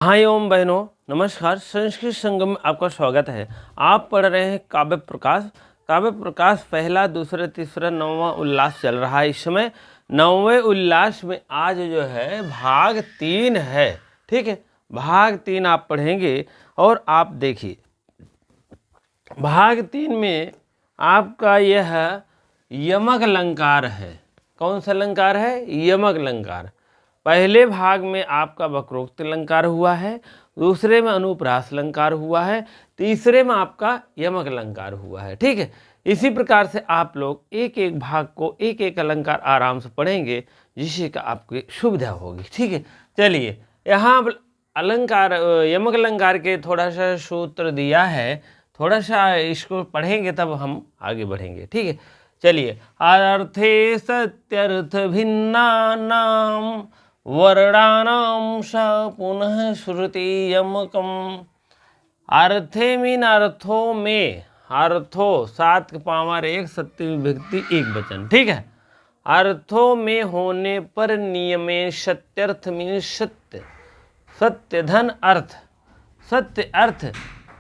हाय ओम बहनों, नमस्कार। संस्कृत संगम में आपका स्वागत है। आप पढ़ रहे हैं काव्य प्रकाश। काव्य प्रकाश पहला, दूसरा, तीसरा, नौवां उल्लास चल रहा है इस समय। नौवें उल्लास में आज जो है भाग 3 है। ठीक है, भाग 3 आप पढ़ेंगे। और आप देखिए भाग 3 में आपका यह यमक अलंकार है। कौन सा अलंकार है? यमक अलंकार। पहले भाग में आपका वक्रोक्त अलंकार हुआ है, दूसरे में अनुप्रास अलंकार हुआ है, तीसरे में आपका यमक अलंकार हुआ है। ठीक है, इसी प्रकार से आप लोग एक एक भाग को एक एक अलंकार आराम से पढ़ेंगे, जिससे कि आपकी सुविधा होगी। ठीक है, चलिए यहाँ अलंकार यमक अलंकार के थोड़ा सा सूत्र दिया है, थोड़ा सा इसको पढ़ेंगे तब हम आगे बढ़ेंगे। ठीक है, चलिए। अर्थे सत्यर्थ भिन्ना नाम वर्णानाम स पुनः श्रुति यमकम। अर्थे मीन अर्थों में, अर्थों 7 पावर 1 सत्य विभक्ति 1 वचन। ठीक है, अर्थों में होने पर नियमे सत्यर्थ मीन सत्य, सत्य धन अर्थ, सत्य अर्थ।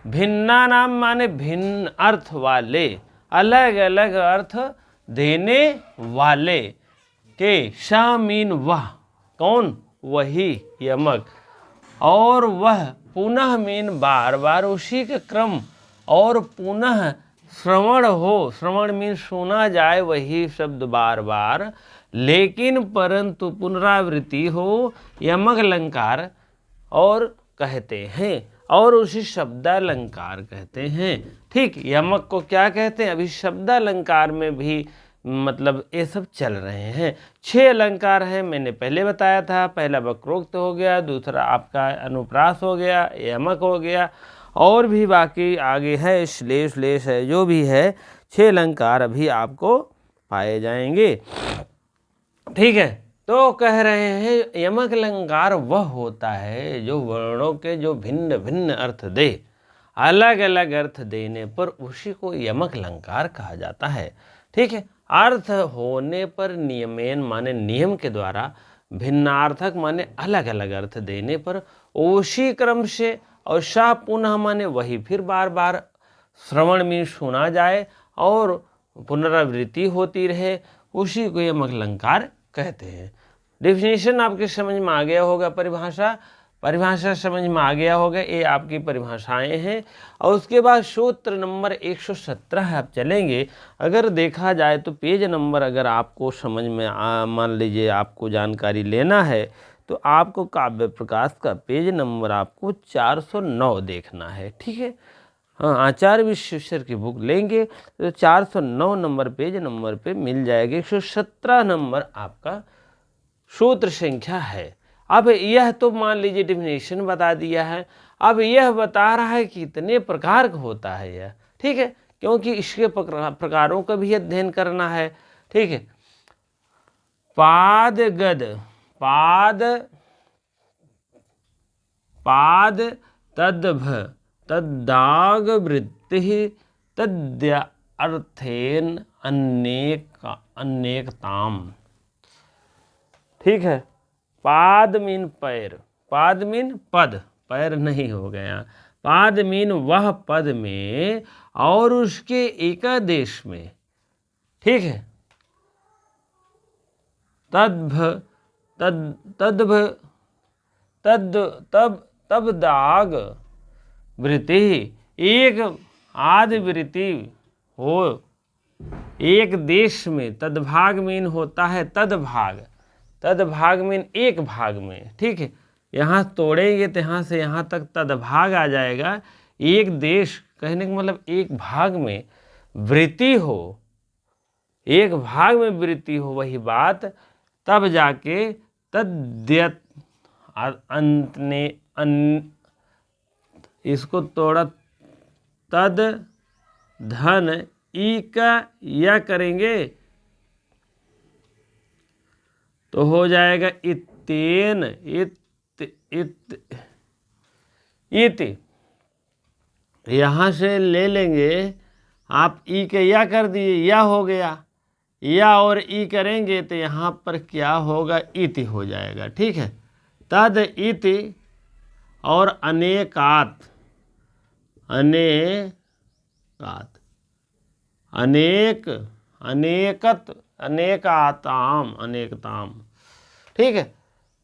भिन्ना नाम माने भिन्न अर्थ वाले, अलग अलग अर्थ देने वाले के। सा मीन वह, कौन? वही यमक। और वह पुनः मीन बार बार, उसी के क्रम। और पुनः श्रवण हो, श्रवण मीन सुना जाए वही शब्द बार बार, लेकिन परंतु पुनरावृत्ति हो, यमक अलंकार और कहते हैं। और उसी शब्दालंकार कहते हैं। ठीक, यमक को क्या कहते हैं? अभी शब्दालंकार में भी मतलब ये सब चल रहे हैं। 6 अलंकार हैं, मैंने पहले बताया था। पहला वक्रोक्त हो गया, दूसरा आपका अनुप्रास हो गया, यमक हो गया, और भी बाकी आगे है, श्लेष लेश है, जो भी है 6 अलंकार अभी आपको पाए जाएंगे। ठीक है, तो कह रहे हैं यमक अलंकार वह होता है जो वर्णों के जो भिन्न भिन्न अर्थ दे, अलग अलग अर्थ देने पर उसी को यमक अलंकार कहा जाता है। ठीक है, अर्थ होने पर नियमेन माने नियम के द्वारा, भिन्नार्थक माने अलग अलग अर्थ देने पर, उसी क्रम से, और सा पुनः माने वही फिर बार बार, श्रवण में सुना जाए और पुनरावृत्ति होती रहे, उसी को यमक अलंकार कहते हैं। डेफिनेशन आपके समझ में आ गया होगा, परिभाषा समझ में आ गया होगा। ये आपकी परिभाषाएं हैं। और उसके बाद सूत्र नंबर 117 आप चलेंगे। अगर देखा जाए तो पेज नंबर, अगर आपको समझ में मान लीजिए आपको जानकारी लेना है, तो आपको काव्य प्रकाश का पेज नंबर आपको 409 देखना है। ठीक है, हाँ, आचार्य विश्वेश्वर की बुक लेंगे तो 409 नंबर पेज नंबर पे मिल जाएगी। 117 नंबर आपका सूत्र संख्या है। अब यह तो मान लीजिए डेफिनेशन बता दिया है। अब यह बता रहा है कि कितने प्रकार का होता है यह। ठीक है, क्योंकि इसके प्रकारों का भी अध्ययन करना है। ठीक है, पाद गद, पाद पाद तद्भ तद्दाग वृत्ति तद्य अर्थेन अनेकताम। ठीक है, पाद मीन पैर, पाद मीन पद, पैर नहीं हो गया। पाद मीन वह पद में और उसके एकादेश में। ठीक है, तद्भ तद्भ तद तब तब दाग वृत्ति, एक आदि वृत्ति हो एक देश में। तदभाग मीन होता है तदभाग, तदभाग मीन एक भाग में। ठीक है, यहाँ तोड़ेंगे तो यहाँ से यहाँ तक तदभाग आ जाएगा। एक देश कहने का मतलब एक भाग में वृत्ति हो, एक भाग में वृत्ति हो, वही बात। तब जाके तद्यत अंत ने इसको तोड़ा, तद धन ई का या करेंगे तो हो जाएगा इत्तेन, इति। यहाँ से ले लेंगे आप, ई के या कर दिए, या हो गया, या और ई करेंगे तो यहाँ पर क्या होगा? इति हो जाएगा। ठीक है, तद इति और अनेकात, अनेकात, अनेक, अनेकत, अनेकाताम, अनेकताम। ठीक है,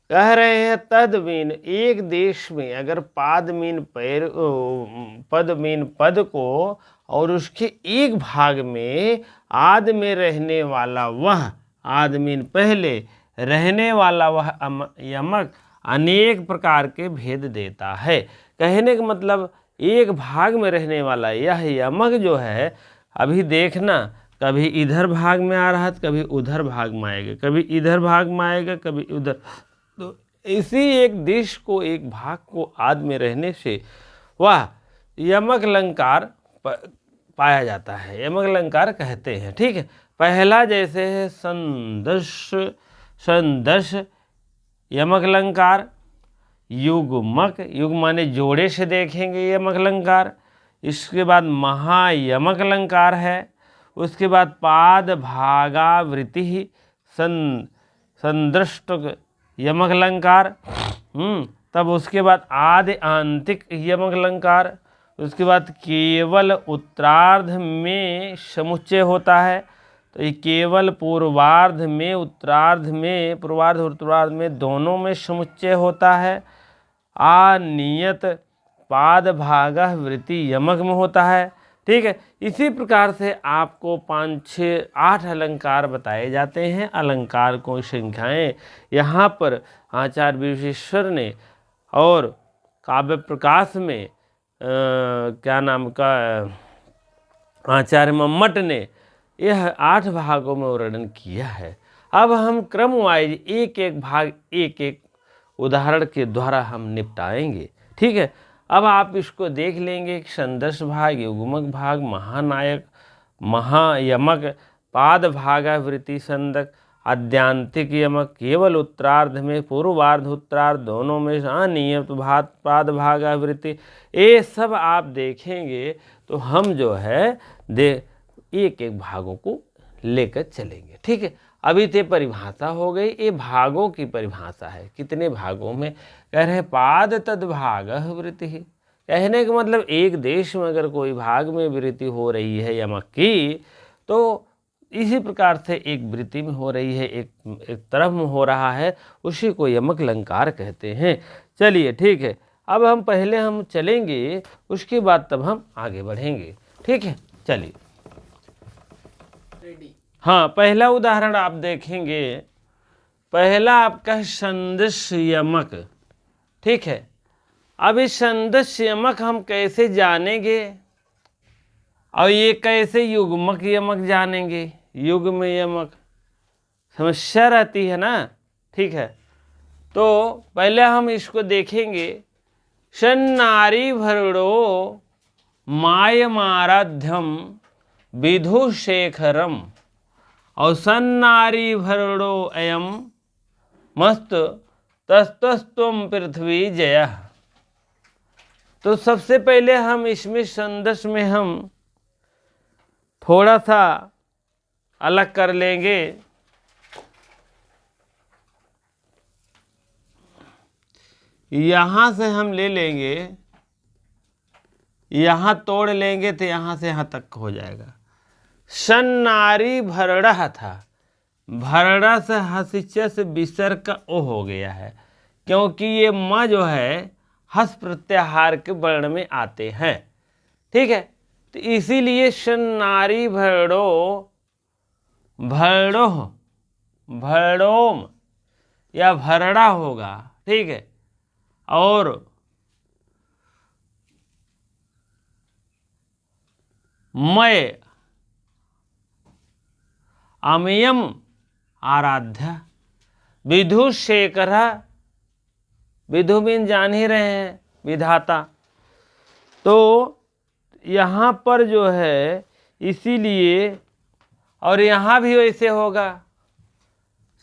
कह रहे हैं तद मीन, एक देश में अगर पाद मीन पैर, पद मीन पद को और उसके एक भाग में आद में रहने वाला वह, आद मीन पहले, रहने वाला वह यमक अनेक प्रकार के भेद देता है। कहने का मतलब एक भाग में रहने वाला यह यमक जो है, अभी देखना कभी इधर भाग में आ रहा है, कभी उधर भाग में आएगा, कभी इधर भाग में आएगा, कभी उधर। तो इसी एक देश को, एक भाग को आद में रहने से वह यमक अलंकार पाया जाता है, यमक अलंकार कहते हैं। ठीक है, पहला जैसे है संदर्श, संदर्श यमक अलंकार, युग्मक, युग माने जोड़े से देखेंगे यमक अलंकार। इसके बाद महायमक अलंकार है। उसके बाद पाद भागावृत्ति संदृष्ट यमक अलंकार। तब उसके बाद आदि आंतिक यमक अलंकार। उसके बाद केवल उत्तरार्ध में समुच्चय होता है, तो ये केवल पूर्वार्ध में, उत्तरार्ध में, पूर्वार्ध और उत्तरार्ध में दोनों में समुच्चय होता है। अनियत पाद भागा वृत्ति यमक में होता है। ठीक है, इसी प्रकार से आपको 5, 6, 8 अलंकार बताए जाते हैं। अलंकार को संख्याएं यहाँ पर आचार्य विश्वेश्वर ने और काव्य प्रकाश में क्या नाम का आचार्य मम्मट ने यह 8 भागों में वर्णन किया है। अब हम क्रम वाइज एक एक भाग, एक एक उदाहरण के द्वारा हम निपटाएंगे। ठीक है, अब आप इसको देख लेंगे कि संदर्श भाग, युग्मक भाग, महानायक, महायमक, पाद भागावृत्ति संदक, आद्यांतिक यमक, केवल उत्तरार्ध में, पूर्वार्ध उत्तरार्ध दोनों में, अनियत पाद भागावृत्ति, ये सब आप देखेंगे तो हम जो है एक एक भागों को लेकर चलेंगे। ठीक है, अभी तो परिभाषा हो गई, ये भागों की परिभाषा है। कितने भागों में कह रहे हैं? पाद तद भाग वृत्ति। कहने का मतलब एक देश में अगर कोई भाग में वृत्ति हो रही है यमक की, तो इसी प्रकार से एक वृत्ति में हो रही है, एक तरफ में हो रहा है, उसी को यमक अलंकार कहते हैं। चलिए ठीक है, अब हम पहले हम चलेंगे, उसके बाद तब हम आगे बढ़ेंगे। ठीक है, चलिए। हाँ, पहला उदाहरण आप देखेंगे, पहला आपका संदर्श यमक। ठीक है, अब इस संदर्श यमक हम कैसे जानेंगे और ये कैसे युग्मक यमक जानेंगे? युग्म यमक समस्या रहती है ना। ठीक है, तो पहले हम इसको देखेंगे। सन्नारी भरणो मायमाराध्यम विधुशेखरम और सन्नारी भरणो अयम मस्त तस्तस्त्वम पृथ्वी जय। तो सबसे पहले हम इसमें संदर्श में हम थोड़ा सा अलग कर लेंगे। यहाँ से हम ले लेंगे, यहाँ तोड़ लेंगे तो यहाँ से यहाँ तक हो जाएगा। सन्नारी भरड़ा था, भरड़ा से हसिच्य से विसर्ग का ओ हो गया है, क्योंकि ये म जो है हस प्रत्याहार के वर्ण में आते हैं। ठीक है, तो इसीलिए सन्नारी भरड़ो, भरड़ो, भरड़ोम या भरड़ा होगा। ठीक है, और मय अमयम आराध्य विधुशेखर। विधु बिन जान ही रहे हैं, विधाता। तो यहाँ पर जो है इसीलिए, और यहाँ भी वैसे होगा,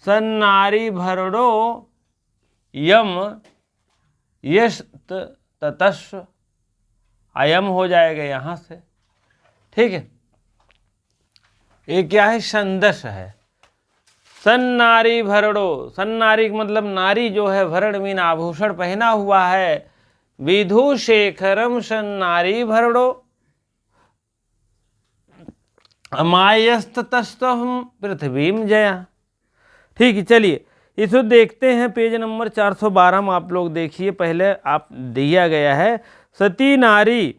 सन्नारी भरड़ो यम यश ततस्व, अयम हो जाएगा यहाँ से। ठीक है, ये क्या है? संदर्श है। सन्नारी भरड़ो, सन्नारी मतलब नारी जो है, भरण मीन आभूषण पहना हुआ है, विधु शेखरम सन्नारी भरड़ो अमायस्ततस्तहम पृथ्वीम जया। ठीक है, चलिए इसको देखते हैं। पेज नंबर 412 में आप लोग देखिए, पहले आप दिया गया है सती नारी,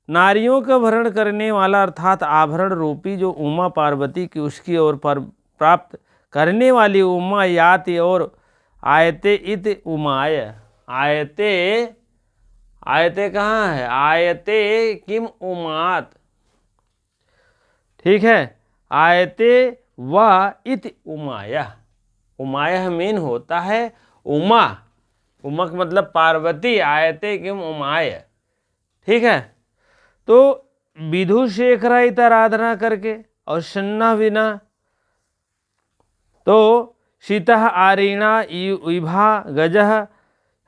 नारियों का भरण करने वाला अर्थात आभरण रूपी जो उमा पार्वती की उसकी ओर पर प्राप्त करने वाली उमा याति और आयते इत उमाय। आयते, आयते कहाँ है? आयते किम उमात। ठीक है, आयते व इत उमाया। उमाया मीन होता है उमा, उमक मतलब पार्वती, आयते किम उमाय। ठीक है, तो विधु शेखरायित आराधना करके और सन्ना बिना तो सीता आरीणा विभा गजः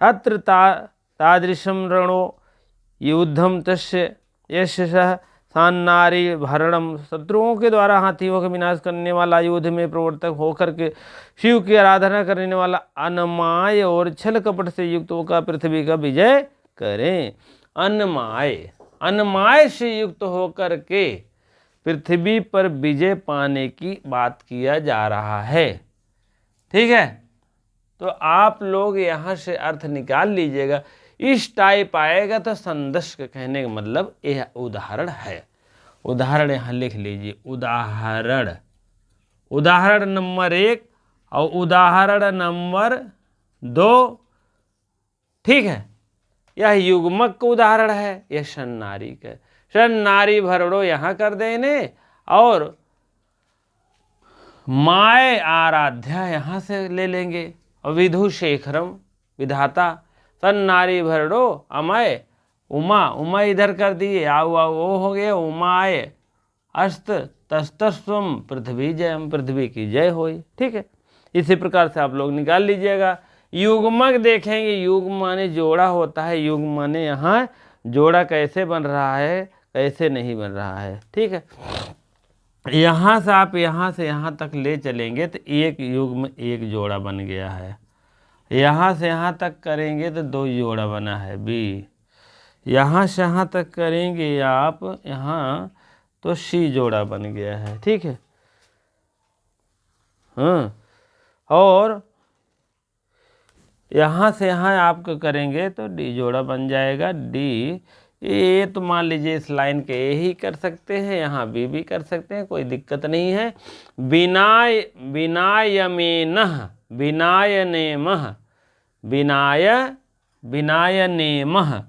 अत्र तादृशं रणो युद्धम तस्य यस्य सह सान्नारी भरणम। शत्रुओं के द्वारा हाथियों का विनाश करने वाला, युद्ध में प्रवर्तक होकर के शिव की आराधना करने वाला अनमाय और छल कपट से युक्त होकर पृथ्वी का विजय करें। अनमाय, अनमाय से युक्त होकर के पृथ्वी पर विजय पाने की बात किया जा रहा है। ठीक है, तो आप लोग यहाँ से अर्थ निकाल लीजिएगा। इस टाइप आएगा तो संदर्श का कहने का मतलब यह उदाहरण है। उदाहरण यहाँ लिख लीजिए, उदाहरण, उदाहरण नंबर 1 और उदाहरण नंबर 2। ठीक है, यह युग्मक का उदाहरण है, यह सन्नारी का। सन्नारी भरड़ो यहाँ कर देने और माय आराध्या यहाँ से ले लेंगे और विधु शेखरम विधाता, सन्नारी भरड़ो अमय उमा, उमा इधर कर दिए, आओ आओ वो हो गया उमाय अस्त तस्तस्वम पृथ्वी जयम, पृथ्वी की जय होई। ठीक है, इसी प्रकार से आप लोग निकाल लीजिएगा। युग्मक देखेंगे, युग्म माने जोड़ा होता है, युग्म माने यहाँ जोड़ा कैसे बन रहा है, कैसे नहीं बन रहा है। ठीक है, यहाँ से आप यहाँ से यहाँ तक ले चलेंगे तो एक युग्म एक जोड़ा बन गया है। यहाँ से यहाँ तक करेंगे तो 2 जोड़ा बना है बी। यहाँ से यहाँ तक करेंगे आप यहाँ तो सी जोड़ा बन गया है। ठीक है, हाँ, और यहाँ से यहाँ आपको करेंगे तो डी जोड़ा बन जाएगा। डी ये तो मान लीजिए इस लाइन के ए ही कर सकते हैं, यहाँ बी भी कर सकते हैं, कोई दिक्कत नहीं है। विनाय विनायमेनः विनायनेमः विनाय विनायनेमः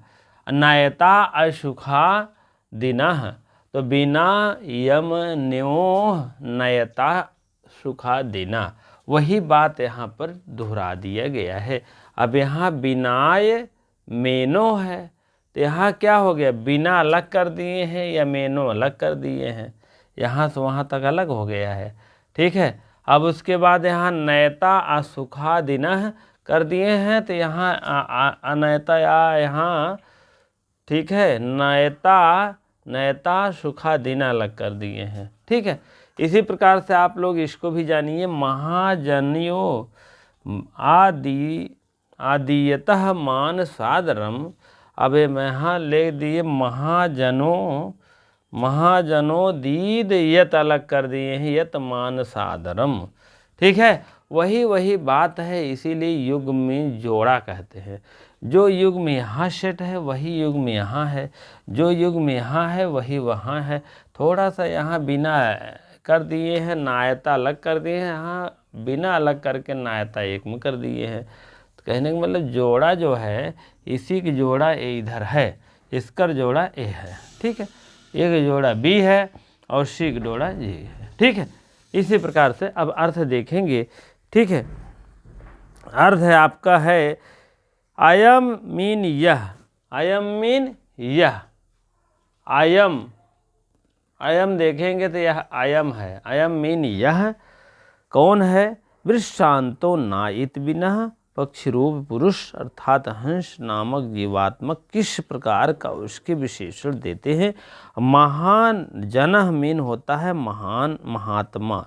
नयता अशुखा दिनः। तो बिना यम न्योह नयता सुखा दिना, वही बात यहाँ पर दोहरा दिया गया है। अब यहाँ बिनाय मेनो है तो यहाँ क्या हो गया, बिना अलग कर दिए हैं या मेनो अलग कर दिए हैं, यहाँ से वहाँ तक अलग हो गया है। ठीक है, अब उसके बाद यहाँ नयता असुखा दिनः कर दिए हैं तो यहाँ अनयता या यहाँ, ठीक है, नयता नयता सुखा दिन अलग कर दिए हैं। ठीक है, इसी प्रकार से आप लोग इसको भी जानिए। महाजनियो आदियतः मान सादरम। अब यहाँ ले दिए महाजनों, महाजनों दीद यत अलग कर दिए हैं, यत मान सादरम। ठीक है, वही बात है, इसीलिए युग में जोड़ा कहते हैं। जो युग में यहाँ सेट है वही युग में यहाँ है, जो युग में यहाँ है वही वहाँ है। थोड़ा सा यहाँ बिना कर दिए हैं, नायता अलग कर दिए हैं, यहाँ बिना अलग करके नायता एक में कर दिए हैं। तो कहने का मतलब जोड़ा जो है, इसी की जोड़ा ए इधर है, इसका जोड़ा ए है। ठीक है, एक जोड़ा बी है और सी का जोड़ा जी है। ठीक है, इसी प्रकार से अब अर्थ देखेंगे। ठीक है, अर्थ है आपका है अयम मीन यह, अयम मीन यह, अयम, अयम देखेंगे तो यह अयम है। अयम मीन यह कौन है, वृषांतो नाइत बिना पक्ष रूप पुरुष अर्थात हंस नामक जीवात्मक किस प्रकार का उसके विशेषण देते हैं। महान जनः मीन होता है महान महात्मा।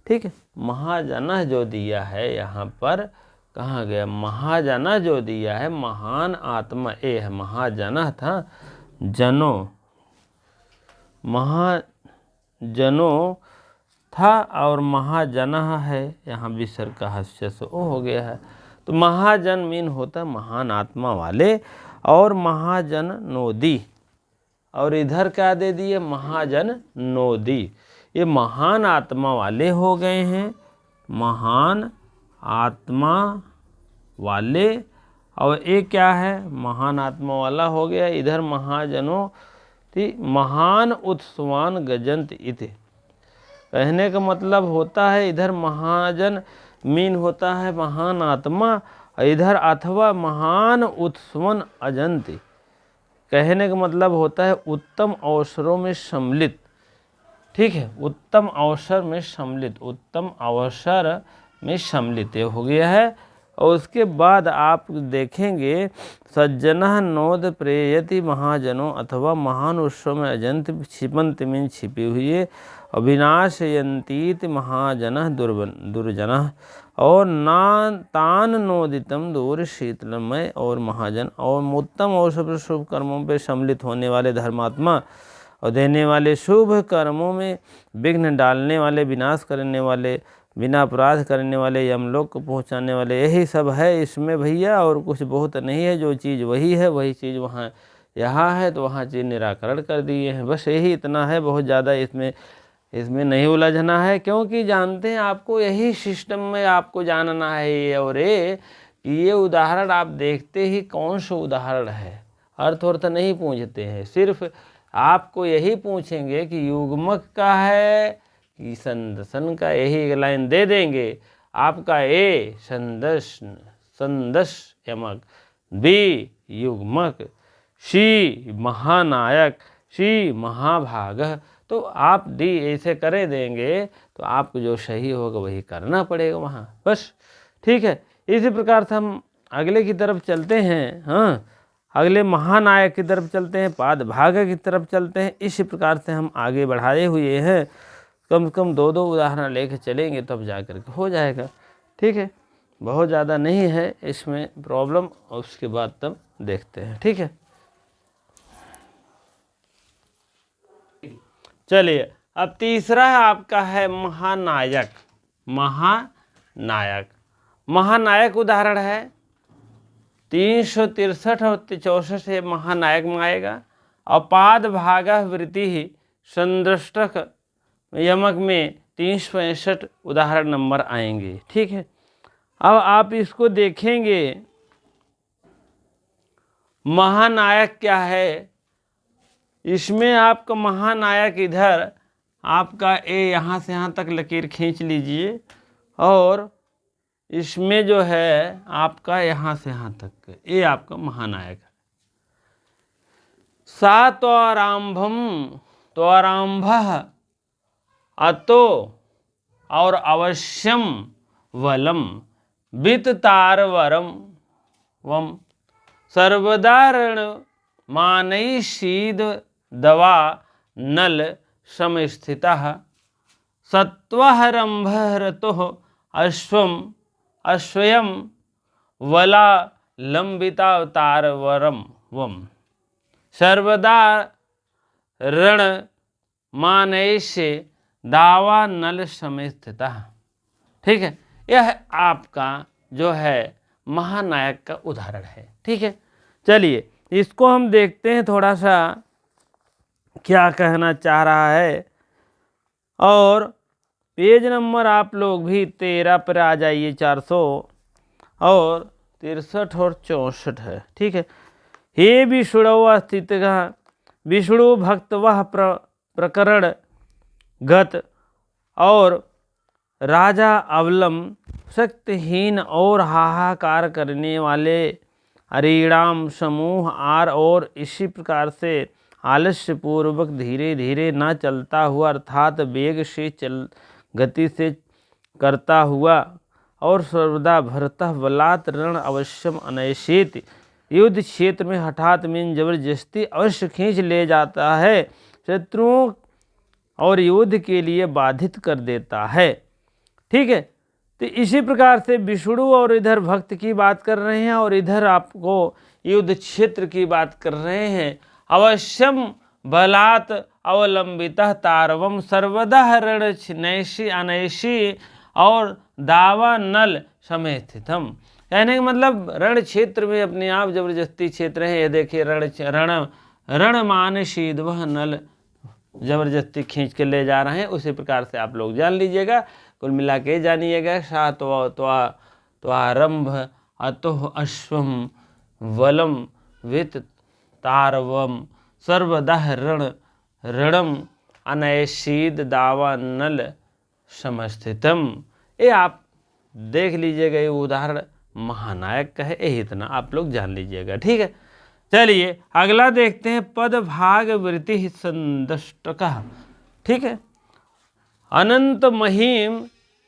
ठीक है, महाजनः जो दिया है यहाँ पर कहाँ गया, महाजना जो दिया है, महान आत्मा ए है, महाजना था, जनो, महाजनो था और महाजना है, यहाँ विसर्ग का हस्य से ओ हो गया है। तो महाजन मीन होता है महान आत्मा वाले, और महाजन नोदी, और इधर क्या दे दिए, महाजन नोदी। ये महान आत्मा वाले हो गए हैं, महान आत्मा वाले, और ये क्या है, महान आत्मा वाला हो गया। इधर महाजनों थी, महान उत्सवान गजंत इति। कहने का मतलब होता है इधर महाजन मीन होता है महान आत्मा, इधर अथवा महान उत्सवन अजंती। कहने का मतलब होता है उत्तम अवसरों में सम्मिलित। ठीक है, उत्तम अवसर में सम्मिलित, उत्तम अवसर में सम्मिलित ये हो गया है। और उसके बाद आप देखेंगे सज्जना नोद प्रेयति महाजनों, अथवा महान उत्सव में अजंत छिपंत में छिपी हुई है, अविनाशयंतीत महाजन दुर्जन, और ना तान नोदितम दूर शीतलमय, और महाजन और उत्तम अवसर शुभ कर्मों पे सम्मिलित होने वाले धर्मात्मा, और देने वाले शुभ कर्मों में विघ्न डालने वाले, विनाश करने वाले, बिना अपराध करने वाले, यमलोक को पहुंचाने वाले, यही सब है इसमें भैया, और कुछ बहुत नहीं है। जो चीज़ वही है वही चीज़ वहाँ यहाँ है, तो वहाँ चीज़ निराकरण कर दिए हैं, बस यही इतना है। बहुत ज़्यादा इसमें नहीं उलझना है, क्योंकि जानते हैं आपको यही सिस्टम में आपको जानना है ये और ये उदाहरण आप देखते ही कौन सा उदाहरण है, अर्थ वर्थ नहीं पूछते हैं, सिर्फ आपको यही पूछेंगे कि युग्मक का है कि संदर्शन का, यही एक लाइन दे देंगे आपका। ए संदस यमक, बी युग्मक, सी महानायक, सी महाभाग। तो आप डी ऐसे करे देंगे तो आपको जो सही होगा वही करना पड़ेगा वहाँ, बस। ठीक है, इसी प्रकार से हम अगले की तरफ चलते हैं। हाँ, अगले महानायक की तरफ चलते हैं, पाद भाग की तरफ चलते हैं। इसी प्रकार से हम आगे बढ़ाए हुए हैं, कम से कम 2-2 उदाहरण लेके चलेंगे तब जा कर के हो जाएगा। ठीक है, बहुत ज़्यादा नहीं है इसमें प्रॉब्लम, और उसके बाद तब देखते हैं। ठीक है, चलिए अब तीसरा आपका है महानायक। महानायक उदाहरण है 363 और 64 ये महानायक में आएगा। अपाद भाग वृत्ति ही संदृष्टक यमक में 365 उदाहरण नंबर आएंगे। ठीक है, अब आप इसको देखेंगे महानायक क्या है। इसमें आपका महानायक इधर आपका ए यहाँ से यहाँ तक लकीर खींच लीजिए, और इसमें जो है आपका यहाँ से यहाँ तक ये आपका महानायक है। सा त्वरारंभ अतो और अवश्यम वलम वित्तारवरम वम सर्वदा ऋण मानई शीद दवा नल समस्थितः सत्वरंभरतो अश्वयं वला लंबितावतारवरम वम सर्वदा ऋण मानय से दावा नल समस्थितः। ठीक है, यह आपका जो है महानायक का उदाहरण है। ठीक है, चलिए इसको हम देखते हैं थोड़ा सा क्या कहना चाह रहा है। और पेज नंबर आप लोग भी 13 पर आ जाइए, 400 और 63 और 64 है। ठीक है, हे विष्णु स्थित विष्णु भक्त वह प्रकरण गत और राजा अवलम शक्तिहीन और हाहाकार करने वाले अरिणाम समूह आर, और इसी प्रकार से आलस्य पूर्वक धीरे धीरे न चलता हुआ अर्थात वेग से गति से करता हुआ और सर्वदा भरतः बलात् रण अवश्यम अनैषेत युद्ध क्षेत्र में हठात में जबरदस्ती अवश्य खींच ले जाता है, शत्रुओं और युद्ध के लिए बाधित कर देता है। ठीक है, तो इसी प्रकार से विष्णु और इधर भक्त की बात कर रहे हैं और इधर आपको युद्ध क्षेत्र की बात कर रहे हैं। अवश्यम बलात् अवलंबितः तारवम सर्वदा रण नैशी अनैशी और दावा नल समय स्थितम। कहने का मतलब रण क्षेत्र में अपने आप जबरदस्ती क्षेत्र है। ये देखिए रण मान शीद वह नल जबरदस्ती खींच के ले जा रहे हैं। उसी प्रकार से आप लोग जान लीजिएगा, कुल मिला के जानिएगा। सा त्वारंभ अतोह अश्वम वलम वित तारवम सर्वदा रणम अनैशीद दावा नल समस्थितम। ये आप देख लीजिएगा, ये उदाहरण महानायक का है। यही इतना आप लोग जान लीजिएगा, ठीक है। चलिए अगला देखते हैं, पद भाग वृत्ति संदष्टका, ठीक है। अनंत महिम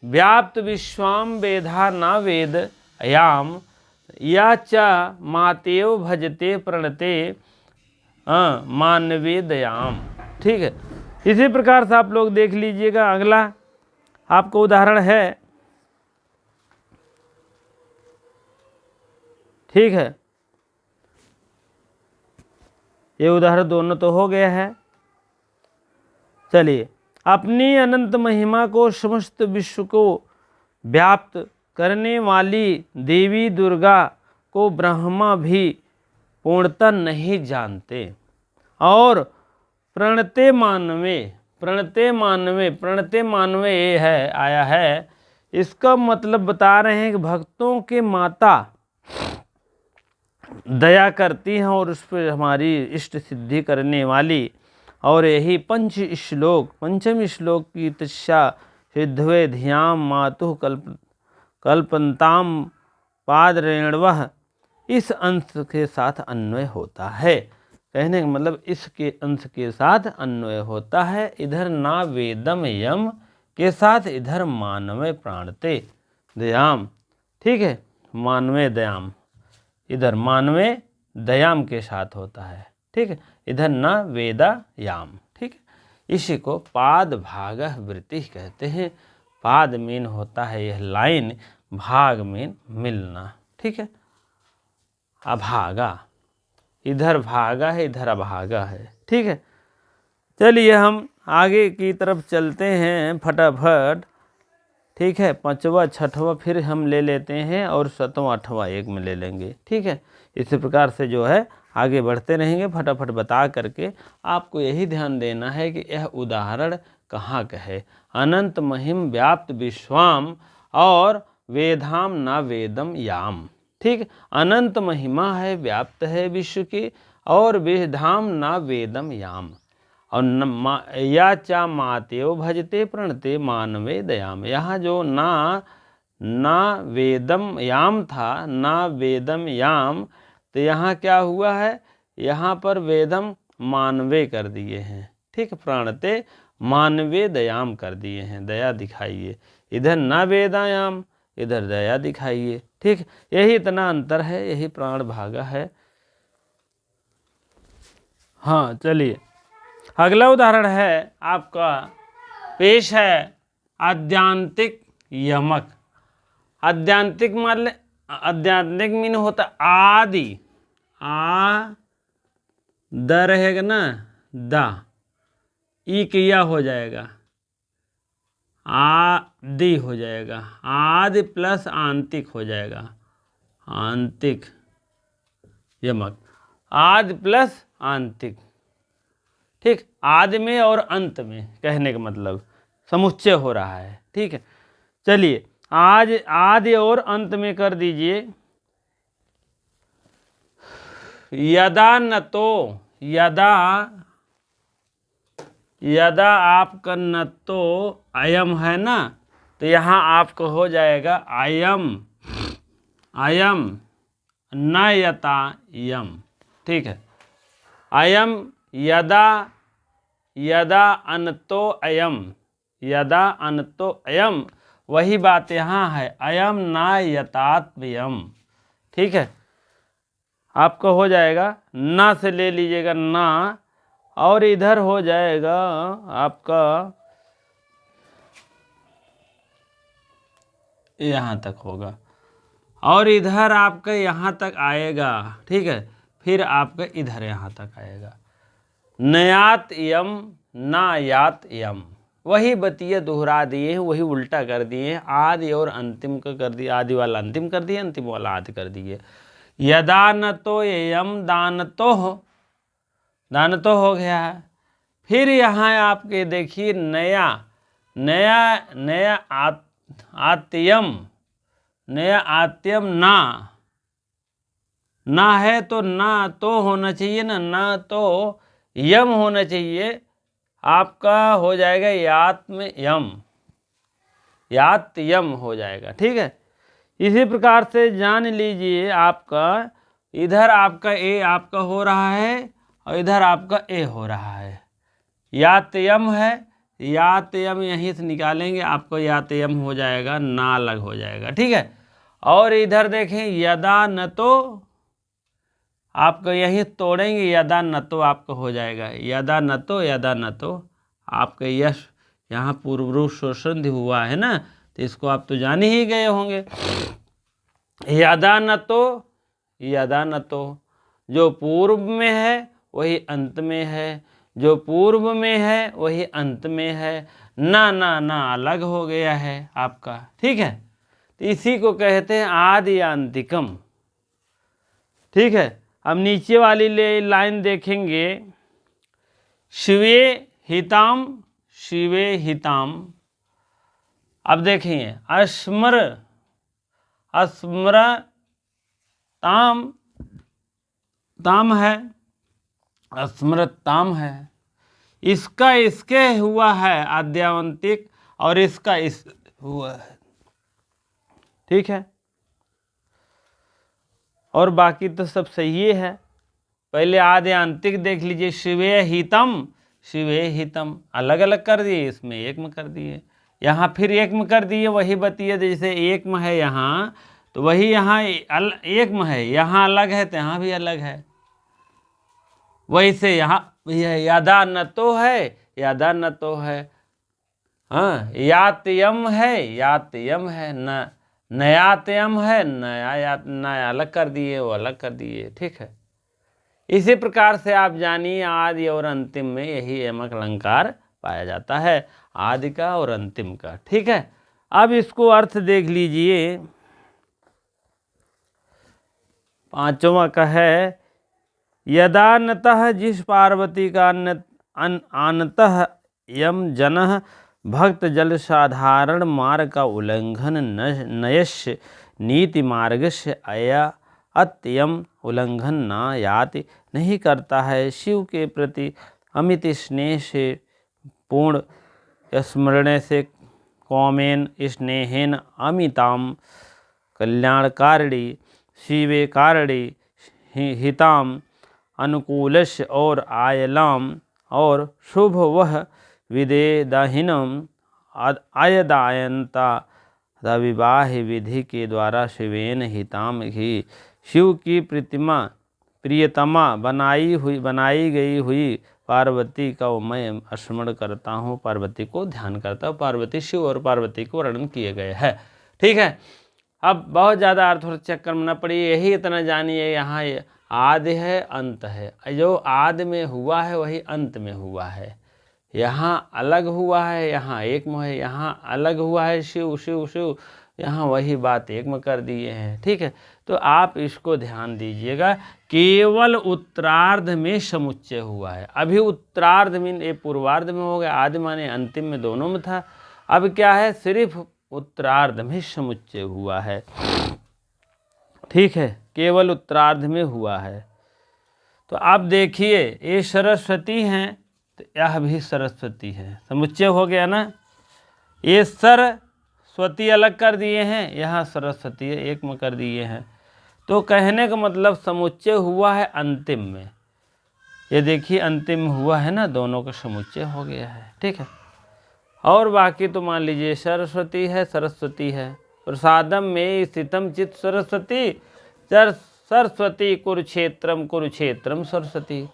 व्याप्त विश्वाम वेधा न वेद याम या च मातेव भजते प्रणते मानवे दयाम, ठीक है। इसी प्रकार से आप लोग देख लीजिएगा। अगला आपको उदाहरण है, ठीक है। ये उदाहरण दोनों तो हो गया है। चलिए, अपनी अनंत महिमा को समस्त विश्व को व्याप्त करने वाली देवी दुर्गा को ब्रह्मा भी पूर्णतः नहीं जानते और प्रणते मानवे ये है आया है। इसका मतलब बता रहे हैं कि भक्तों के माता दया करती हैं और उस पर हमारी इष्ट सिद्धि करने वाली। और यही पंचम श्लोक की तस्या सिद्धवे धियाम मातु कल्पन्ताम पाद रेणवः, इस अंश के साथ अन्वय होता है। कहने का मतलब इसके अंश के साथ अन्वय होता है। इधर ना वेदम यम के साथ इधर मानवे प्राणते दयाम, ठीक है। मानवे दयाम इधर मानवे दयाम के साथ होता है, ठीक है। इधर न वेदा याम, ठीक है। इसी को पाद भाग वृत्ति कहते हैं। पाद मीन होता है यह लाइन, भाग मीन मिलना, ठीक है। अभागा, इधर भागा है इधर अभागा है, ठीक है। चलिए हम आगे की तरफ चलते हैं फटाफट, ठीक है। पांचवा छठवा फिर हम ले लेते हैं और सातवां आठवां एक में ले लेंगे, ठीक है। इसी प्रकार से जो है आगे बढ़ते रहेंगे फटाफट बता करके। आपको यही ध्यान देना है कि यह उदाहरण कहाँ का है। अनंत महिम व्याप्त विश्वाम और वेधाम न वेदम याम, ठीक। अनंत महिमा है, व्याप्त है विश्व की, और वेधाम न वेदम याम। और या चा मातेव भजते प्रणते मानवे दयाम। यहाँ जो ना वेदम याम था, ना वेदम याम, तो यहाँ क्या हुआ है, यहाँ पर वेदम मानवे कर दिए हैं, ठीक। प्रणते मानवे दयाम कर दिए हैं, दया दिखाइए। इधर न वेदायाम, इधर दया दिखाइए, ठीक। यही इतना अंतर है, यही प्राण भागा है। हाँ चलिए अगला उदाहरण है आपका पेश है आद्यांतिक यमक। आद्यांतिक मान आध्यात्मिक मीन होता आदि, द रहेगा ना, दा ई किया हो जाएगा, आदि हो जाएगा, आदि प्लस आंतिक हो जाएगा, आंतिक यमक, आदि प्लस आंतिक, ठीक। आदि में और अंत में कहने का मतलब समुच्चय हो रहा है, ठीक है। चलिए आज आदि और अंत में कर दीजिए। यदा न तो यदा आपका न तो अयम है ना, तो यहाँ आपको हो जाएगा अयम न यता यम, ठीक है। अयम यदा अनतो अयम, यदा अनतो अयम, वही बात यहाँ है, अयम ना यतात्मयम, ठीक है। आपको हो जाएगा ना से ले लीजिएगा ना, और इधर हो जाएगा आपका यहाँ तक होगा, और इधर आपका यहाँ तक आएगा, ठीक है, फिर आपका इधर यहाँ तक आएगा। नयात यम ना यात यम, वही बतिये दोहरा दिए हैं, वही उल्टा कर दिए हैं, आदि और अंतिम का कर दिया, आदि वाला अंतिम कर दिए, अंतिम वाला आदि कर दिए। यदा न तो यम दानतो हो गया है। फिर यहाँ आपके देखिए नया आत्यम, नया आत्यम ना है तो ना तो होना चाहिए ना, ना तो यम होना चाहिए, आपका हो जाएगा यात यम हो जाएगा, ठीक है। इसी प्रकार से जान लीजिए आपका इधर आपका ए आपका हो रहा है और इधर आपका ए हो रहा है। यात यम है, यात यम यहीं से निकालेंगे, आपको यात यम हो जाएगा, ना अलग हो जाएगा, ठीक है। और इधर देखें यदा न तो, आपको यहीं तोड़ेंगे, यदा न तो आपका हो जाएगा, यदा न तो आपका यश यहाँ पूर्वरूप शोषण हुआ है ना, तो इसको आप तो जान ही गए होंगे। यदा न तो जो पूर्व में है वही अंत में है, जो पूर्व में है वही अंत में है, ना अलग हो गया है आपका, ठीक है। तो इसी को कहते हैं आदि अंतिकम, ठीक है। अब नीचे वाली लाइन देखेंगे, शिवे हिताम। अब देखिए स्मरताम है, इसका इसके हुआ है आद्यावंतिक और इसका इस हुआ है, ठीक है। और बाकी तो सब सही है। पहले आद्यांतिक देख लीजिए, शिवे हितम अलग अलग कर दिए, इसमें एक में कर दिए, यहाँ फिर एक में कर दिए, वही बतिए जैसे एक में है यहाँ तो वही यहाँ एक में है, यहाँ अलग है तो यहाँ भी अलग है। वैसे यहाँ यदा न तो है, हाँ, यातयम है, नयातयम है, नया अलग कर दिए, वो अलग कर दिए, ठीक है। इसी प्रकार से आप जानिए आदि और अंतिम में यही यमक अलंकार पाया जाता है, आदि का और अंतिम का, ठीक है। अब इसको अर्थ देख लीजिए, पांचवा का है, यदानतः जिस पार्वती का आनतः यम जनः भक्त जल साधारण मार्ग का उल्लंघन नयस्य नीति मार्गस्य अत्यम उल्लंघन न याति नहीं करता है, शिव के प्रति अमित स्नेह से पूर्ण स्मरण से कौमेन स्नेहेन अमिताम कल्याणकारिणी शिवे कारिणी हिताम अनुकूलस्य और आयलाम और शुभ वह विदेदाहीनम आयदायनता तथा विवाह विधि के द्वारा शिवेन हिताम ही शिव की प्रियतमा बनाई गई हुई पार्वती का मैं स्मरण करता हूँ, पार्वती को ध्यान करता हूँ। पार्वती शिव और पार्वती को वर्णन किए गए हैं, ठीक है। अब बहुत ज़्यादा अर्थ और चक्कर में न पड़िए, यही इतना जानिए, यहाँ आदि है अंत है, जो आदि में हुआ है वही अंत में हुआ है, यहाँ अलग हुआ है, यहाँ एक में है, यहाँ अलग हुआ है शिव शिव शिव, यहाँ वही बात एक में कर दिए हैं, ठीक है। तो आप इसको ध्यान दीजिएगा, केवल उत्तरार्ध में समुच्चय हुआ है। अभी उत्तरार्ध में ये पूर्वार्ध में हो गया, आदि माने अंतिम में दोनों में था, अब क्या है सिर्फ उत्तरार्ध में समुच्चय हुआ है, ठीक है, केवल उत्तरार्ध में हुआ है। तो आप देखिए ये सरस्वती हैं तो यह भी सरस्वती है, समुच्चय हो गया ना। ये सरस्वती अलग कर दिए हैं, यहाँ सरस्वती एक में कर दिए हैं, तो कहने का मतलब समुच्चय हुआ है अंतिम में। ये देखिए अंतिम में हुआ है ना, दोनों का समुच्चय हो गया है, ठीक है। और बाकी तो मान लीजिए सरस्वती है, प्रसादम में स्थितम चित सरस्वती सरस्वती कुरुक्षेत्रम सरस्वती।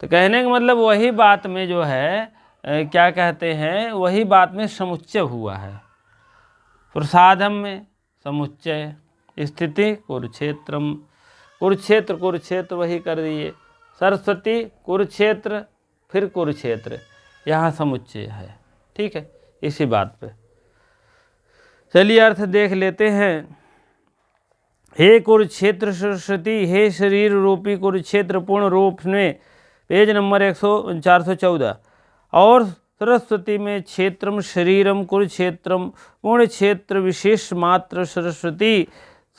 तो कहने का मतलब वही बात में जो है क्या कहते हैं, वही बात में समुच्चय हुआ है। प्रसादम में समुच्चय, स्थिति कुरुक्षेत्रम, कुरुक्षेत्र कुरुक्षेत्र वही कर दिए, सरस्वती कुरुक्षेत्र फिर कुरुक्षेत्र, यहाँ समुच्चय है। ठीक है, इसी बात पे चलिए अर्थ देख लेते हैं। हे कुरुक्षेत्र सरस्वती, हे शरीर रूपी कुरुक्षेत्र पूर्ण रूप में, पेज नंबर 414। और सरस्वती में क्षेत्रम शरीरम कुरुक्षेत्रम पूर्ण क्षेत्र विशेष मात्र सरस्वती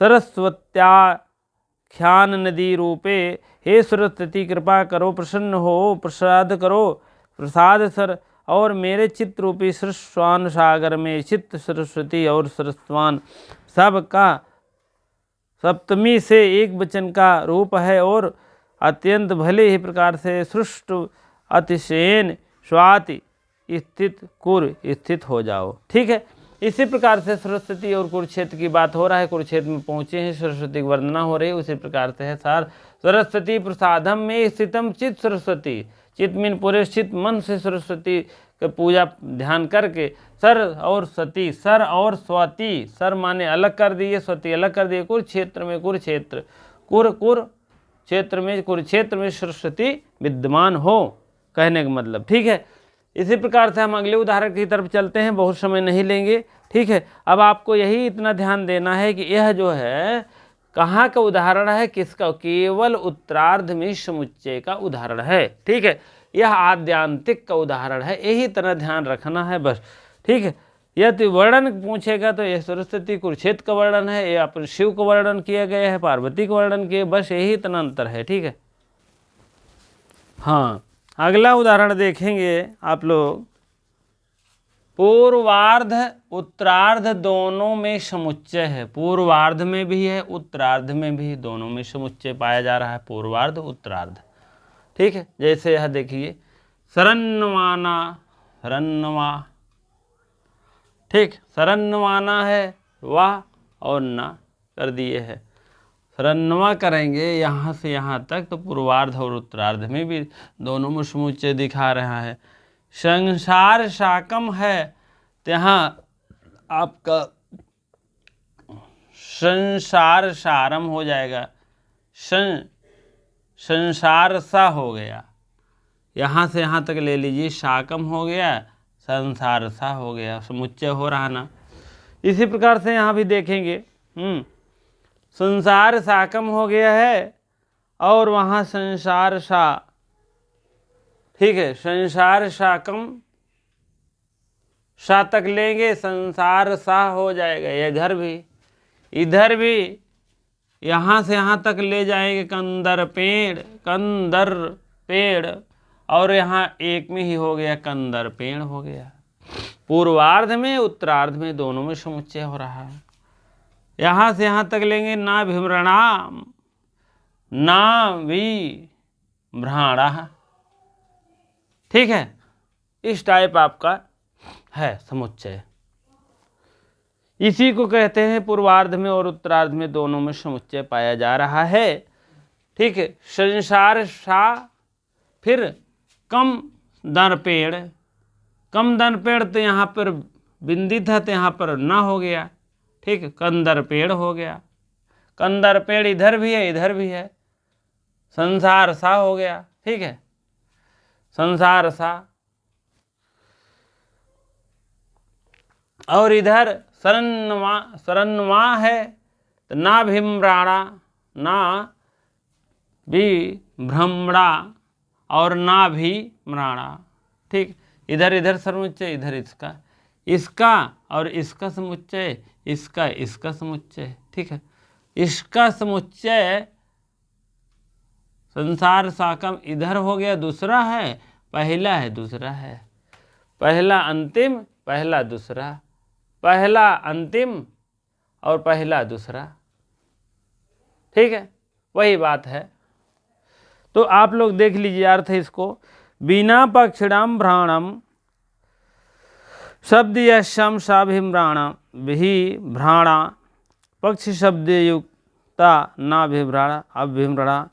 सरस्वत्याख्यान नदी रूपे, हे सरस्वती कृपा करो, प्रसन्न हो, प्रसाद करो, प्रसाद सर, और मेरे चित्त रूपी सरस्वान सागर में चित्त सरस्वती और सरस्वान सब का सप्तमी से एक वचन का रूप है और अत्यंत भले ही प्रकार से सृष्ट अतिशयन स्वाति स्थित कुर स्थित हो जाओ। ठीक है, इसी प्रकार से सरस्वती और कुरुक्षेत्र की बात हो रहा है। कुरुक्षेत्र में पहुँचे हैं, सरस्वती की वंदना हो रही है, उसी प्रकार से है सार सरस्वती प्रसादम में स्थितम चित सरस्वती, चित मीन पूरे चित मन से सरस्वती के पूजा ध्यान करके, सर और सती, सर और स्वती, सर माने अलग कर दिए, स्वती अलग कर दिए, कुरुक्षेत्र में कुरुक्षेत्र, क्षेत्र में कुरुक्षेत्र में सरस्वती विद्यमान हो, कहने का मतलब। ठीक है, इसी प्रकार से हम अगले उदाहरण की तरफ चलते हैं, बहुत समय नहीं लेंगे। ठीक है, अब आपको यही इतना ध्यान देना है कि यह जो है कहाँ का उदाहरण है, किसका, केवल उत्तरार्ध में समुच्चय का उदाहरण है। ठीक है, यह आद्यांतिक का उदाहरण है, यही तरह ध्यान रखना है बस। ठीक है, यदि वर्णन पूछेगा तो यह सरस्वती कुरुक्षेत्र का वर्णन है, यह अपन शिव का वर्णन किया गया है, पार्वती का वर्णन किया, बस यही इतना अंतर है। ठीक है, हाँ, अगला उदाहरण देखेंगे आप लोग। पूर्वार्ध उत्तरार्ध दोनों में समुच्चय है, पूर्वार्ध में भी है उत्तरार्ध में भी, दोनों में समुच्चय पाया जा रहा है, पूर्वार्ध उत्तरार्ध। ठीक है, जैसे यह देखिए सरन्नवाना, सरन्नवा, ठीक, सरन्नवाना है वाह और ना कर दिए है, सरन्नवा करेंगे यहाँ से यहाँ तक तो पूर्वार्ध और उत्तरार्ध में भी दोनों में समुच्चय दिखा रहा है। संसार शाकम है तो यहाँ आपका संसार सारम हो जाएगा, संसार सा हो गया, यहाँ से यहाँ तक ले लीजिए, शाकम हो गया, संसार सा हो गया, समुच्चय हो रहा ना। इसी प्रकार से यहाँ भी देखेंगे, संसार साकम हो गया है और वहाँ संसार सा, ठीक है, संसार साकम सा तक लेंगे, संसार सा हो जाएगा, इधर भी यहाँ से यहाँ तक ले जाएंगे, कंदर पेड़, कंदर पेड़, और यहाँ एक में ही हो गया, कंदर पेड़ हो गया। पूर्वार्ध में उत्तरार्ध में दोनों में समुच्चय हो रहा है। यहाँ से यहाँ तक लेंगे, ना भीमृणाम ना भी भ्राणा, ठीक है, इस टाइप आपका है समुच्चय। इसी को कहते हैं पूर्वार्ध में और उत्तरार्ध में दोनों में समुच्चय पाया जा रहा है। ठीक है, संसार सा, फिर कम दर पेड़, कम दर पेड़ तो यहाँ पर बिंदी था तो यहाँ पर ना हो गया। ठीक है, कंदर पेड़ हो गया, कंदर पेड़ इधर भी है इधर भी है, संसार सा हो गया। ठीक है, संसार सा, और इधर सरन्वा, सरन्वा है तो ना भीमराणा, ना भी भ्रमणा और ना भी मराणा। ठीक, इधर इधर समुच्चय, इधर इसका, इसका और इसका समुच्चय, इसका इसका समुच्चय। ठीक है, इसका समुच्चय संसार साकम इधर हो गया, दूसरा है, पहला है दूसरा है, पहला अंतिम, पहला दूसरा, पहला अंतिम और पहला दूसरा। ठीक है, वही बात है। तो आप लोग देख लीजिए अर्थ है इसको, बिना पक्षिणाम भ्राणम शब्द यशम साभिम्राणा भी भ्राणा, पक्ष शब्द युक्ता ना भिभ्राणा अभिम्रणा,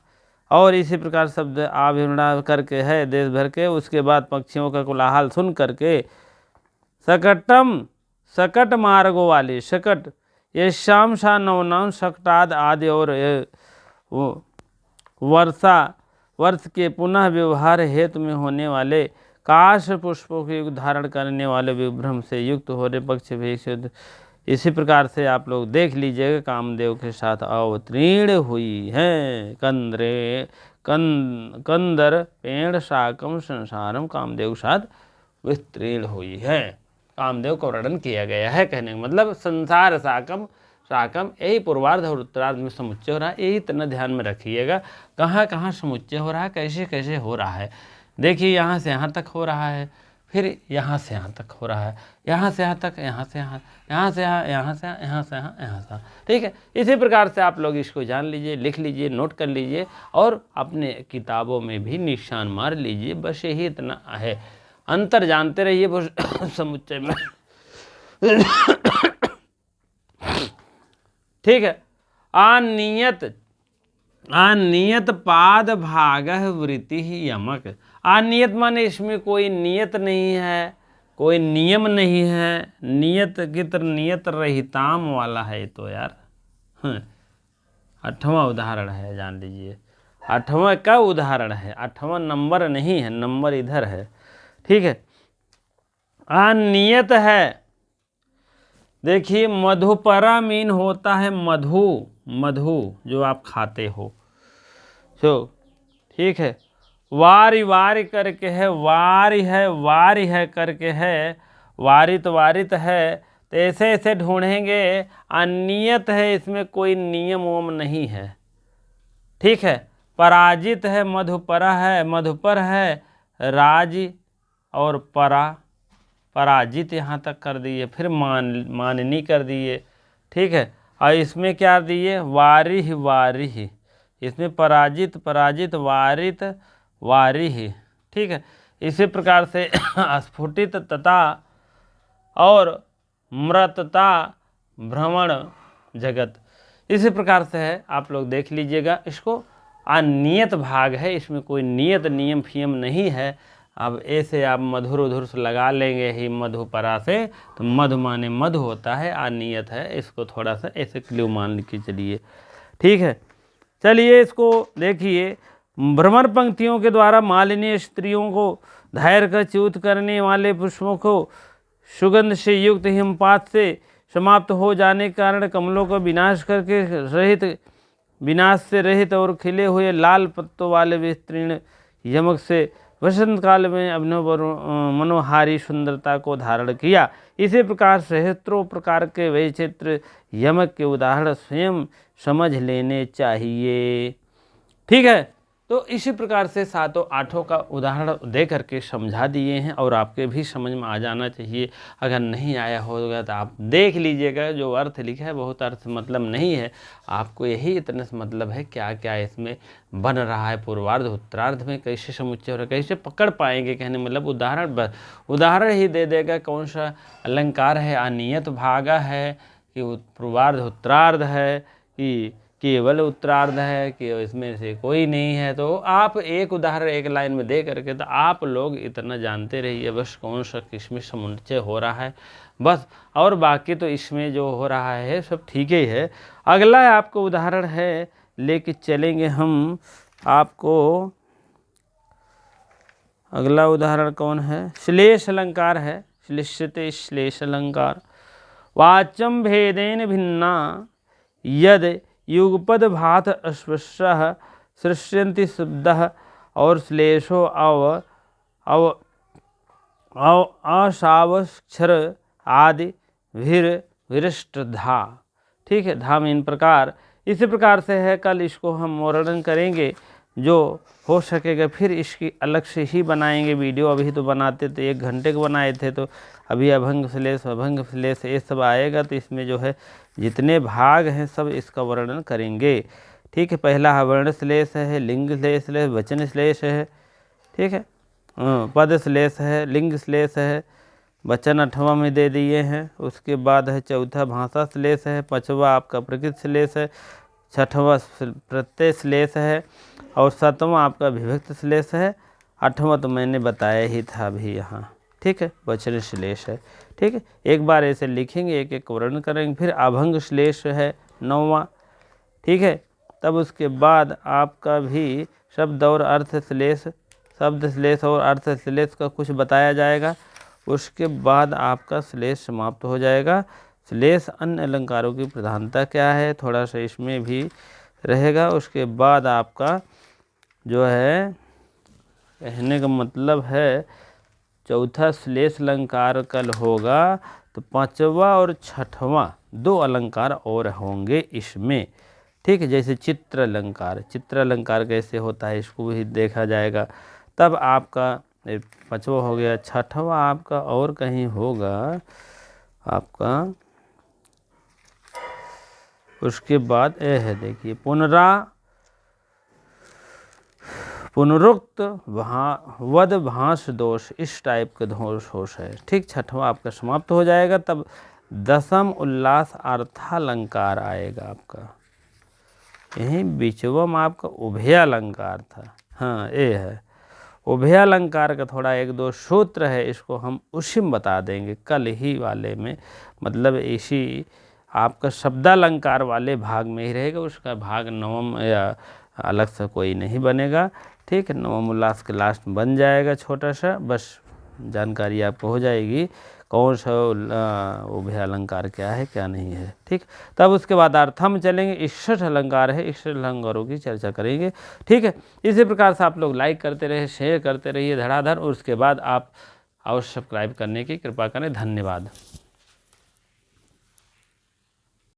और इसी प्रकार शब्द आभिम्रणा करके है देश भर के। उसके बाद पक्षियों का कोलाहल सुन करके सकटम सकट मार्गों वाले, शकट ये शाम सा नवनाम शकटाद आदि और वर्ष के पुनः व्यवहार हेतु में होने वाले काश पुष्पों के युग धारण करने वाले विभ्रम से युक्त होने पक्ष भी इसी प्रकार से आप लोग देख लीजिएगा कामदेव के साथ अवतीर्ण हुई है। कंदर पेड़ शाकम संसारम कामदेव के साथ विस्तीर्ण हुई है। कामदेव का वर्णन किया गया है। कहने का मतलब संसार शाकम यही पूर्वार्ध और उत्तरार्ध में समुच्चय हो रहा है। यही इतना ध्यान में रखिएगा कहाँ कहाँ समुच्चय हो रहा है, कैसे कैसे हो रहा है। देखिए यहाँ से यहाँ तक हो रहा है, फिर यहाँ से यहाँ तक हो रहा है, यहाँ से यहाँ तक, यहाँ से यहाँ, यहाँ से यहाँ, यहाँ से यहाँ, यहाँ से यहाँ, यहाँ से। ठीक है, इसी प्रकार से आप लोग इसको जान लीजिए, लिख लीजिए, नोट कर लीजिए और अपने किताबों में भी निशान मार लीजिए। बस यही इतना है, अंतर जानते रहिए बस समुच्चय में। ठीक है। अनियत पाद भाग वृत्ति ही यमक। अनियत माने इसमें कोई नियत नहीं है, कोई नियम नहीं है, नियत की तरह नियत रहिताम वाला है तो यार। 8वां उदाहरण है, जान लीजिए 8वां का उदाहरण है, 8वां नंबर नहीं है, नंबर इधर है। ठीक है। अनियत है, देखिए मधुपरा मीन होता है मधु जो आप खाते हो। तो ठीक है, वारी करके है, वारी है करके है, वारित है। तो ऐसे ऐसे ढूंढेंगे। अनियत है, इसमें कोई नियम वम नहीं है। ठीक है। पराजित है, मधुपर है, राज और पराजित यहाँ तक कर दिए, फिर माननी कर दिए। ठीक है। और इसमें क्या दिए, वारी, इसमें पराजित वारी। ठीक है। इसी प्रकार से स्फुटित तथा और मृतता भ्रमण जगत, इसी प्रकार से है। आप लोग देख लीजिएगा, इसको अनियत भाग है, इसमें कोई नियत नियम फियम नहीं है। अब ऐसे आप मधुर उधुर से लगा लेंगे ही मधुपरा से, तो मधु माने मधु होता है, अनियत है। इसको थोड़ा सा ऐसे क्ल्यू मान के चलिए। ठीक है। चलिए इसको देखिए, भ्रमर पंक्तियों के द्वारा मालिन्य स्त्रियों को धैर्य कर च्युत करने वाले पुष्पों को सुगंध से युक्त हिमपात से समाप्त हो जाने के कारण कमलों को विनाश से रहित और खिले हुए लाल पत्तों वाले विस्तीर्ण यमक से वसंत काल में अभिनव मनोहारी सुंदरता को धारण किया। इसी प्रकार सहस्त्रों प्रकार के वैचित्र यमक के उदाहरण स्वयं समझ लेने चाहिए। ठीक है। तो इसी प्रकार से 7-8 का उदाहरण दे करके समझा दिए हैं और आपके भी समझ में आ जाना चाहिए। अगर नहीं आया होगा तो आप देख लीजिएगा, जो अर्थ लिखा है बहुत अर्थ मतलब नहीं है, आपको यही इतने से मतलब है क्या क्या इसमें बन रहा है, पूर्वार्ध उत्तरार्ध में कैसे समुच्चय हो रहा है, कैसे पकड़ पाएंगे। कहने मतलब उदाहरण ही दे देगा, कौन सा अलंकार है, अनियत भागा है कि पूर्वार्ध उत्तरार्ध है कि केवल उत्तरार्ध है कि इसमें से कोई नहीं है। तो आप एक उदाहरण एक लाइन में दे करके तो आप लोग इतना जानते रहिए बस कौन सा किसमें समुच्चय हो रहा है बस, और बाकी तो इसमें जो हो रहा है सब ठीक ही है। अगला आपको उदाहरण है लेके चलेंगे हम आपको। अगला उदाहरण कौन है, श्लेष अलंकार है। श्लिष्यते श्लेष अलंकार। वाच्यम भेदेन भिन्ना यद युगपद भात अस्पृश्य सृष्यन्ति शब्दः और श्लेषो असावक्षर आदि विरिष्ट धा। ठीक है। धा में इन प्रकार, इसी प्रकार से है। कल इसको हम वर्णन करेंगे, जो हो सकेगा फिर इसकी अलग से ही बनाएंगे वीडियो। अभी तो बनाते तो 1 घंटे को बनाए थे, तो अभी अभंग श्लेष ये सब आएगा, तो इसमें जो है जितने भाग हैं सब इसका वर्णन करेंगे। ठीक है। पहला वर्ण श्लेष है, लिंग श्लेष है, वचन श्लेष है। ठीक है। पद श्लेष है, लिंग श्लेष है, वचन 8वां में दे दिए हैं। उसके बाद है चौथा भाषा श्लेष है, 5वां आपका प्रकृति श्लेष है, 6वां प्रत्यय श्लेष है और 7वां आपका विभक्त श्लेष है। 8वां तो मैंने बताया ही था अभी यहाँ। ठीक है, वचन श्लेष है। ठीक है, एक बार ऐसे लिखेंगे, एक एक वर्ण करेंगे। फिर अभंग श्लेष है 9वां। ठीक है, तब उसके बाद आपका भी शब्द और अर्थ श्लेष, शब्द श्लेष और अर्थ श्लेष का कुछ बताया जाएगा। उसके बाद आपका श्लेष समाप्त हो जाएगा। श्लेष अन्य अलंकारों की प्रधानता क्या है, थोड़ा सा इसमें भी रहेगा। उसके बाद आपका जो है कहने का मतलब है चौथा श्लेष अलंकार कल होगा, तो 5वां और 6वां 2 अलंकार और होंगे इसमें। ठीक है, जैसे चित्र अलंकार, चित्र अलंकार कैसे होता है इसको भी देखा जाएगा। तब आपका 5वां हो गया। 6वां आपका और कहीं होगा आपका, उसके बाद ए है देखिए पुनरुक्त वद भाष दोष, इस टाइप का दोष है। ठीक, 6वां आपका समाप्त हो जाएगा। तब 10वां उल्लास अर्थालंकार आएगा आपका। यहीं बीचवा में आपका उभयालंकार था। हाँ, ये है उभयालंकार का थोड़ा 1-2 सूत्र है, इसको हम उसी में बता देंगे कल ही वाले में। मतलब इसी आपका शब्दालंकार वाले भाग में ही रहेगा, उसका भाग 9वां या अलग से कोई नहीं बनेगा। ठीक है, 9वां उल्लास के लास्ट में बन जाएगा छोटा सा, बस जानकारी आपको हो जाएगी कौन सा उभयालंकार क्या है क्या नहीं है। ठीक, तब उसके बाद अर्थम चलेंगे। 61 अलंकार है, 61 अलंकारों की चर्चा करेंगे। ठीक है, इसी प्रकार से आप लोग लाइक करते रहे, शेयर करते रहिए धड़ाधड़, और उसके बाद आप अवश्य सब्सक्राइब करने की कृपा करें। धन्यवाद।